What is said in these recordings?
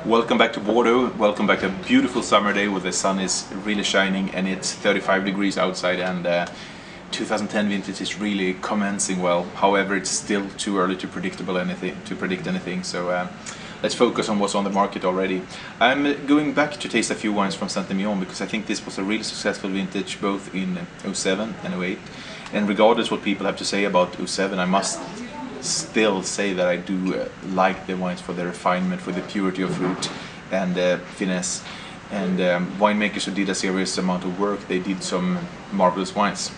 Welcome back to Bordeaux, welcome back to a beautiful summer day where the sun is really shining and it's 35 degrees outside, and 2010 vintage is really commencing well. However, it's still too early to predict anything, so let's focus on what's on the market already. I'm going back to taste a few wines from Saint-Emilion because I think this was a really successful vintage both in 07 and 08, and regardless what people have to say about 07, I must still say that I do like the wines for the refinement, for the purity of fruit and finesse, and winemakers who did a serious amount of work, they did some marvelous wines.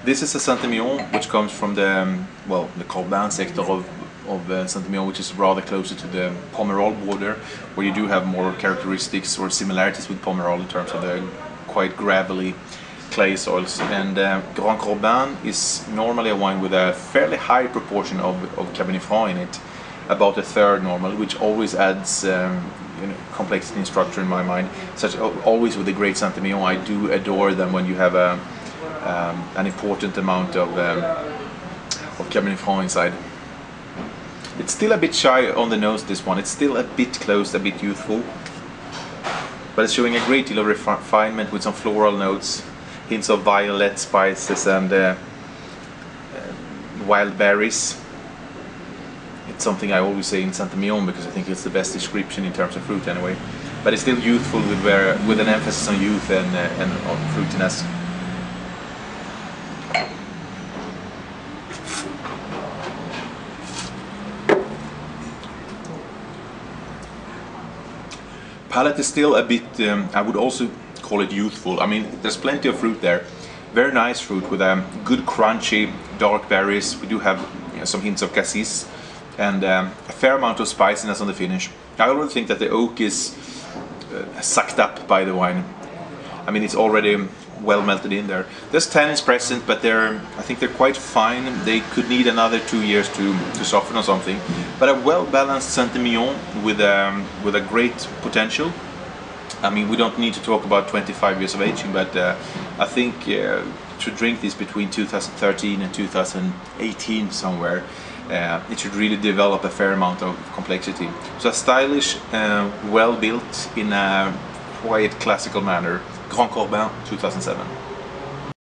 This is a Saint-Emilion which comes from the Corbin sector of Saint-Emilion, which is rather closer to the Pomerol border, where you do have more characteristics or similarities with Pomerol in terms of the quite gravelly clay soils. And Grand Corbin is normally a wine with a fairly high proportion of Cabernet Franc in it, about a third normally, which always adds complexity and structure in my mind. Always with the great Saint-Emilion, I do adore them when you have an important amount of Cabernet Franc inside. It's still a bit shy on the nose, this one. It's still a bit closed, a bit youthful, but it's showing a great deal of refinement with some floral notes, hints of violet spices and wild berries. It's something I always say in Saint-Emilion because I think it's the best description in terms of fruit anyway. But it's still youthful with an emphasis on youth and on fruitiness. Palate is still a bit, I would also call it youthful. I mean, there's plenty of fruit there. Very nice fruit with good crunchy dark berries. We do have some hints of cassis and a fair amount of spiciness on the finish. I already think that the oak is sucked up by the wine. I mean, it's already well melted in there. There's tannins present, but I think they're quite fine. They could need another 2 years to soften or something. But a well-balanced Saint-Emilion with a great potential. I mean, we don't need to talk about 25 years of aging, but I think to drink this between 2013 and 2018 somewhere, it should really develop a fair amount of complexity. So a stylish, well built in a quite classical manner. Grand Corbin 2007.